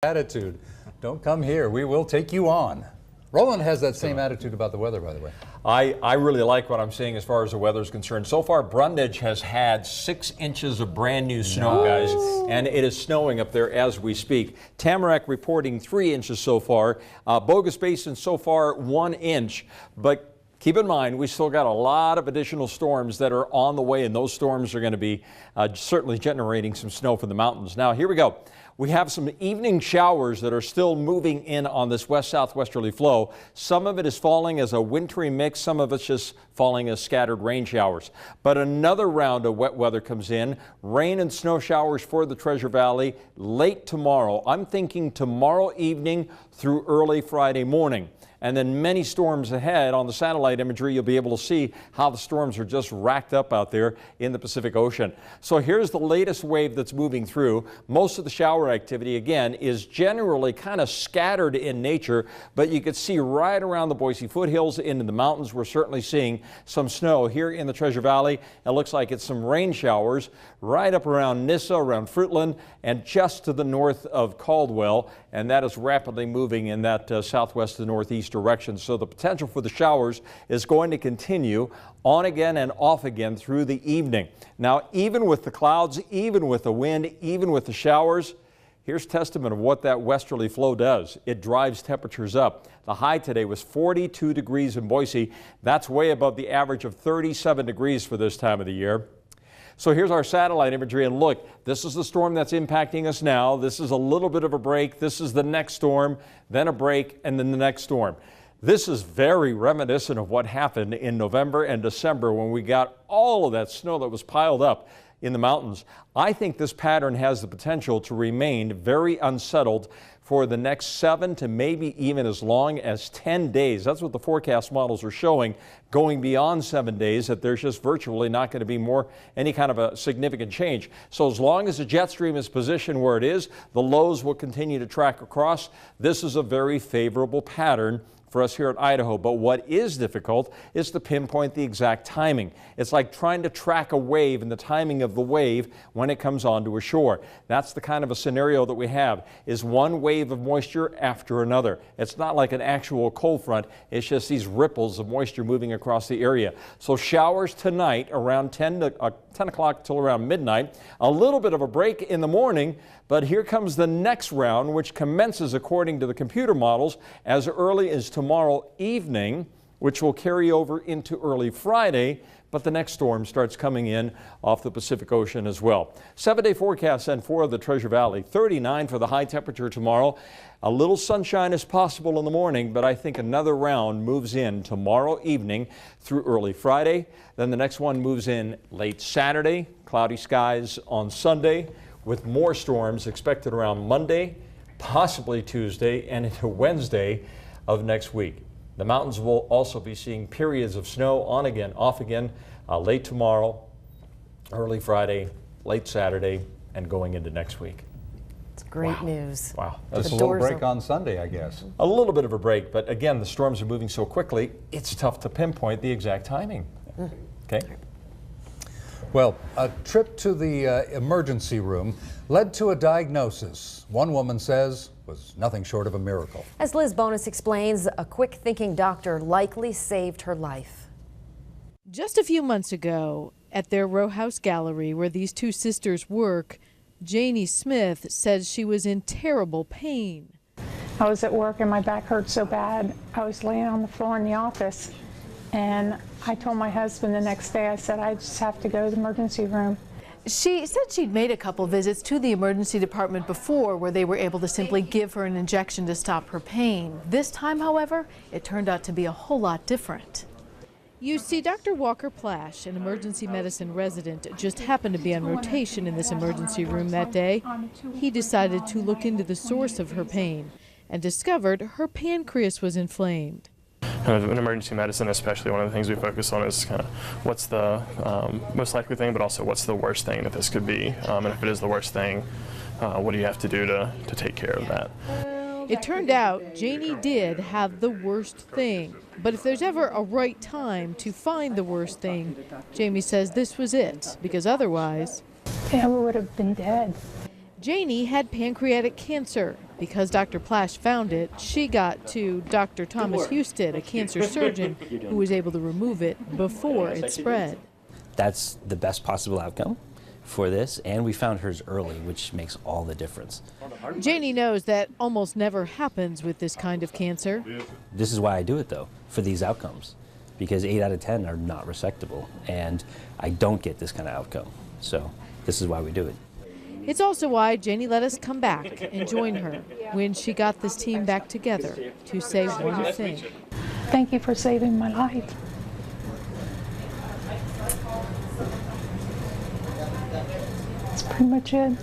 Attitude. Don't come here. We will take you on. Roland has that same attitude about the weather, by the way. I really like what I'm seeing as far as the weather is concerned. So far, Brundage has had 6 inches of brand new snow, guys, and it is snowing up there as we speak. Tamarack reporting 3 inches so far. Bogus Basin so far 1 inch, but keep in mind, we still got a lot of additional storms that are on the way, and those storms are going to be certainly generating some snow from the mountains. Now, here we go. We have some evening showers that are still moving in on this west-southwesterly flow. Some of it is falling as a wintry mix. Some of it's just falling as scattered rain showers. But another round of wet weather comes in. Rain and snow showers for the Treasure Valley late tomorrow. I'm thinking tomorrow evening through early Friday morning. And then many storms ahead. On the satellite imagery, you'll be able to see how the storms are just racked up out there in the Pacific Ocean. So here's the latest wave that's moving through. Most of the shower activity, again, is generally kind of scattered in nature, but you can see right around the Boise foothills into the mountains. We're certainly seeing some snow here in the Treasure Valley. It looks like it's some rain showers right up around Nissa, around Fruitland, and just to the north of Caldwell. And that is rapidly moving in that southwest to northeast direction. So the potential for the showers is going to continue on again and off again through the evening. Now, even with the clouds, even with the wind, even with the showers, here's testament of what that westerly flow does. It drives temperatures up. The high today was 42 degrees in Boise. That's way above the average of 37 degrees for this time of the year. So here's our satellite imagery, and look, this is the storm that's impacting us now. This is a little bit of a break. This is the next storm, then a break, and then the next storm. This is very reminiscent of what happened in November and December when we got all of that snow that was piled up in the mountains. I think this pattern has the potential to remain very unsettled for the next 7 to maybe even as long as 10 days. That's what the forecast models are showing, going beyond 7 days, that there's just virtually not going to be any kind of a significant change. So as long as the jet stream is positioned where it is, the lows will continue to track across. This is a very favorable pattern for us here at Idaho. But what is difficult is to pinpoint the exact timing. It's like trying to track a wave and the timing of the wave when it comes onto a shore. That's the kind of a scenario that we have, is one wave of moisture after another. It's not like an actual cold front. It's just these ripples of moisture moving across the area. So showers tonight around 10 o'clock till around midnight. A little bit of a break in the morning, but here comes the next round, which commences, according to the computer models, as early as tomorrow evening, which will carry over into early Friday, but the next storm starts coming in off the Pacific Ocean as well. 7-day forecast and for the Treasure Valley, 39 for the high temperature tomorrow. A little sunshine is possible in the morning, but I think another round moves in tomorrow evening through early Friday. Then the next one moves in late Saturday, cloudy skies on Sunday, with more storms expected around Monday, possibly Tuesday, and into Wednesday of next week. The mountains will also be seeing periods of snow on again, off again, late tomorrow, early Friday, late Saturday, and going into next week. It's great news. Wow. That's a little break on Sunday, I guess. A little bit of a break, but again, the storms are moving so quickly, it's tough to pinpoint the exact timing. Okay. Well, a trip to the emergency room led to a diagnosis. One woman says was nothing short of a miracle. As Liz Bonus explains, a quick-thinking doctor likely saved her life. Just a few months ago, at their row house gallery where these two sisters work, Janie Smith says she was in terrible pain. I was at work and my back hurt so bad. I was laying on the floor in the office, and I told my husband the next day, I said, I just have to go to the emergency room. She said she'd made a couple visits to the emergency department before where they were able to simply give her an injection to stop her pain. This time, however, it turned out to be a whole lot different. You see, Dr. Walker Plash, an emergency medicine resident, just happened to be on rotation in this emergency room that day. He decided to look into the source of her pain and discovered her pancreas was inflamed. Kind of in emergency medicine, especially, one of the things we focus on is kind of what's the most likely thing, but also what's the worst thing that this could be. And if it is the worst thing, what do you have to do to take care of that? It turned out Janie did have the worst thing. But if there's ever a right time to find the worst thing, Jamie says this was it, because otherwise... Yeah, we would have been dead. Janie had pancreatic cancer. Because Dr. Plash found it, she got to Dr. Thomas Husted, a cancer surgeon, who was able to remove it before it spread. That's the best possible outcome for this, and we found hers early, which makes all the difference. Janie knows that almost never happens with this kind of cancer. This is why I do it, though, for these outcomes, because 8 out of 10 are not resectable, and I don't get this kind of outcome. So this is why we do it. It's also why Janie let us come back and join her when she got this team back together to say one thing. Thank you for saving my life. That's pretty much it.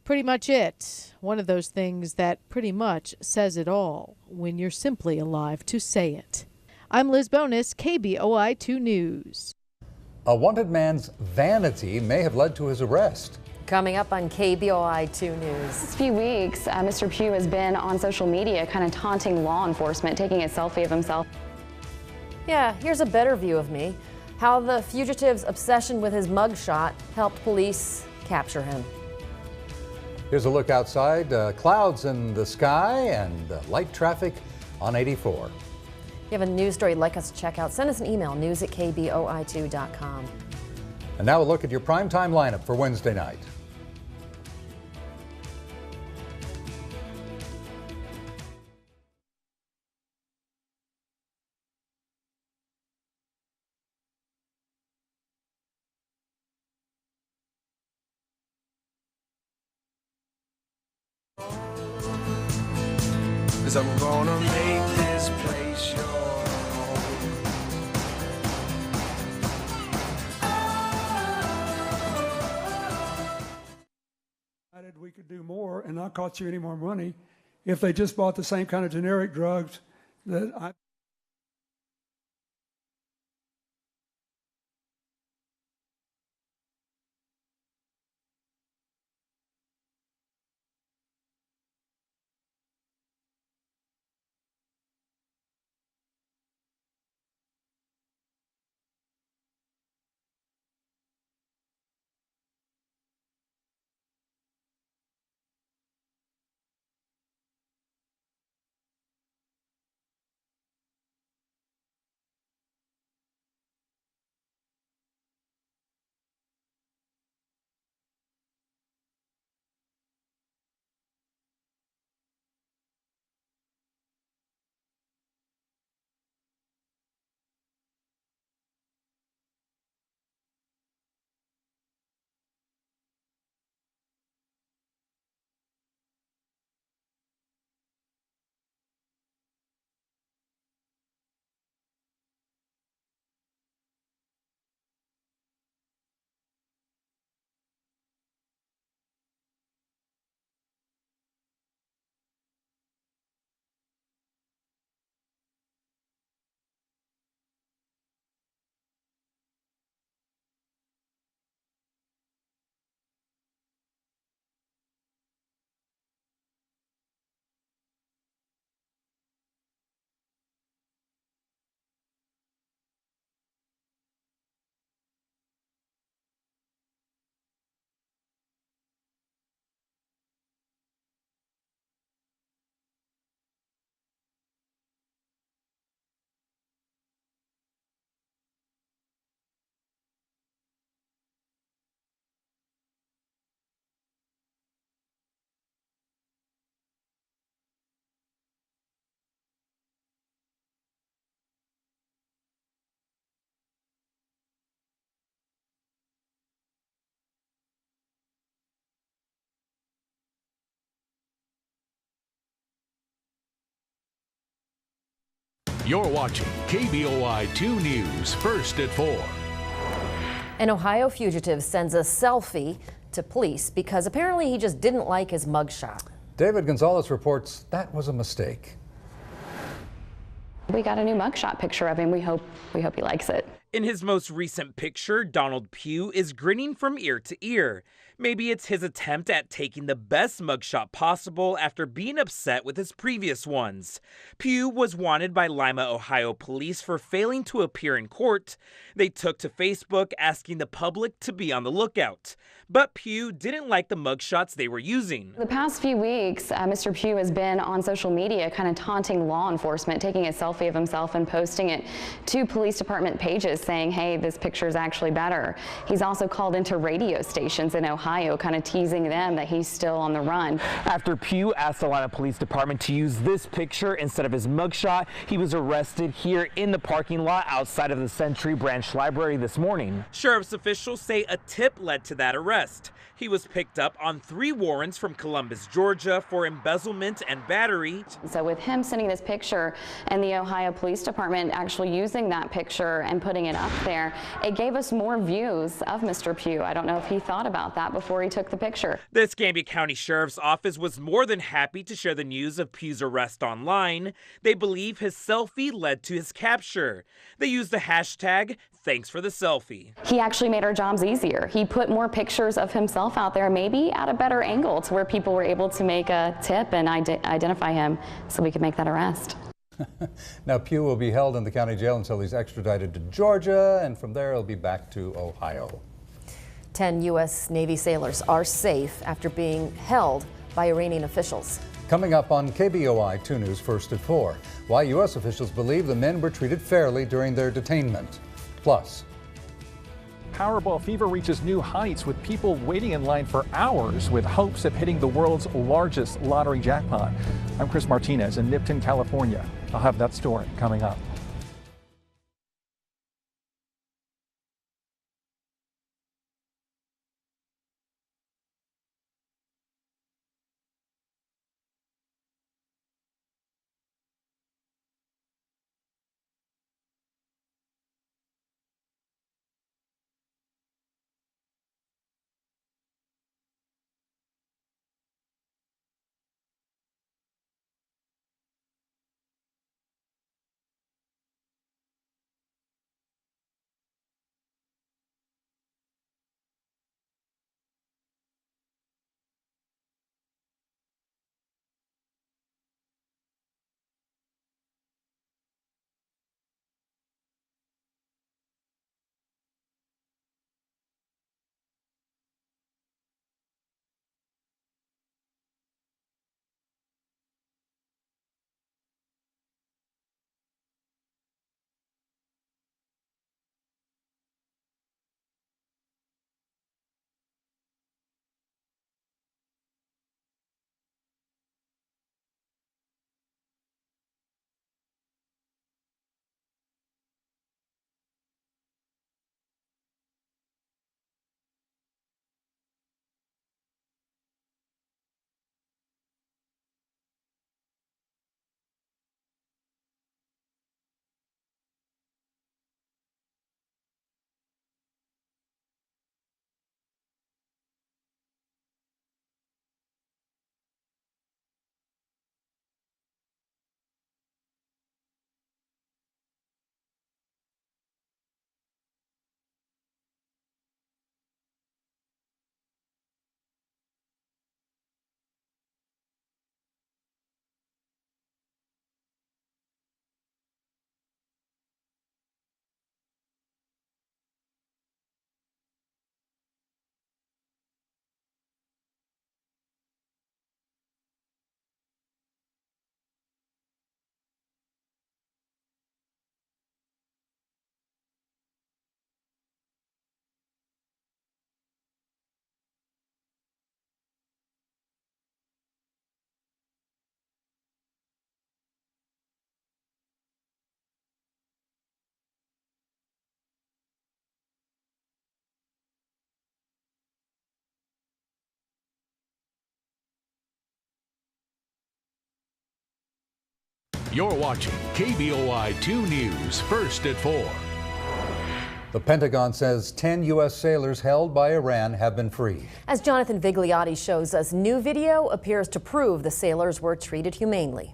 Pretty much it. One of those things that pretty much says it all when you're simply alive to say it. I'm Liz Bonus, KBOI 2 News. A wanted man's vanity may have led to his arrest. Coming up on KBOI 2 News. This few weeks, Mr. Pugh has been on social media kind of taunting law enforcement, taking a selfie of himself. Yeah, here's a better view of me. How the fugitive's obsession with his mugshot helped police capture him. Here's a look outside. Clouds in the sky and light traffic on 84. You have a news story you'd like us to check out? Send us an email, news@kboi2.com. And now a look at your primetime lineup for Wednesday night. Cause I'm gonna make this place your home. We could do more and not cost you any more money if they just bought the same kind of generic drugs that I. You're watching KBOI 2 News, first at 4. An Ohio fugitive sends a selfie to police because apparently he just didn't like his mugshot. David Gonzalez reports that was a mistake. We got a new mugshot picture of him. We hope he likes it. In his most recent picture, Donald Pugh is grinning from ear to ear. Maybe it's his attempt at taking the best mugshot possible after being upset with his previous ones. Pugh was wanted by Lima, Ohio police for failing to appear in court. They took to Facebook asking the public to be on the lookout. But Pugh didn't like the mugshots they were using. The past few weeks, Mr. Pugh has been on social media kind of taunting law enforcement, taking a selfie of himself and posting it to police department pages saying, hey, this picture is actually better. He's also called into radio stations in Ohio, kind of teasing them that he's still on the run. After Pugh asked the Atlanta Police Department to use this picture instead of his mugshot, he was arrested here in the parking lot outside of the Century Branch Library this morning. Sheriff's officials say a tip led to that arrest. He was picked up on 3 warrants from Columbus, Georgia for embezzlement and battery. So with him sending this picture and the Ohio Police Department actually using that picture and putting it up there, it gave us more views of Mr. Pugh. I don't know if he thought about that before he took the picture. The Escambia County Sheriff's Office was more than happy to share the news of Pugh's arrest online. They believe his selfie led to his capture. They used the hashtag Thanks for the selfie. He actually made our jobs easier. He put more pictures of himself out there, maybe at a better angle to where people were able to make a tip and identify him so we could make that arrest. Now, Pugh will be held in the county jail until he's extradited to Georgia, and from there he'll be back to Ohio. 10 U.S. Navy sailors are safe after being held by Iranian officials. Coming up on KBOI 2 News First at 4, why U.S. officials believe the men were treated fairly during their detainment. Plus, Powerball fever reaches new heights with people waiting in line for hours with hopes of hitting the world's largest lottery jackpot. I'm Chris Martinez in Nipton, California. I'll have that story coming up. You're watching KBOI 2 News First at 4. The Pentagon says 10 U.S. sailors held by Iran have been freed. As Jonathan Vigliotti shows us, new video appears to prove the sailors were treated humanely.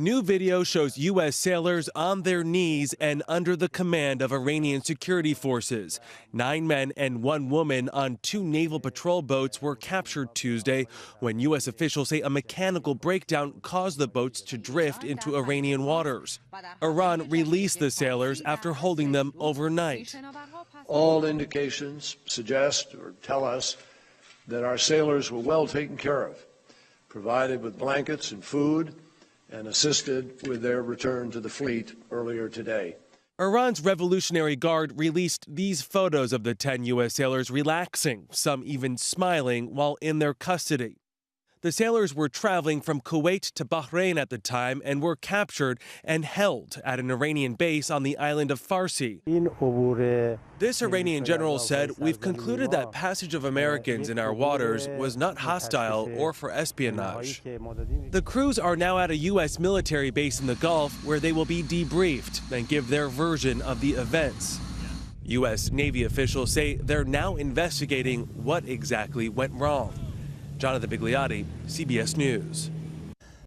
New video shows U.S. sailors on their knees and under the command of Iranian security forces. 9 men and 1 woman on 2 naval patrol boats were captured Tuesday when U.S. officials say a mechanical breakdown caused the boats to drift into Iranian waters. Iran released the sailors after holding them overnight. All indications suggest or tell us that our sailors were well taken care of, provided with blankets and food, and assisted with their return to the fleet earlier today. Iran's Revolutionary Guard released these photos of the 10 U.S. sailors relaxing, some even smiling while in their custody. The sailors were traveling from Kuwait to Bahrain at the time and were captured and held at an Iranian base on the island of Farsi. This Iranian general said, "We've concluded that passage of Americans in our waters was not hostile or for espionage." The crews are now at a U.S. military base in the Gulf where they will be debriefed and give their version of the events. U.S. Navy officials say they're now investigating what exactly went wrong. Jonathan Bigliotti, CBS News.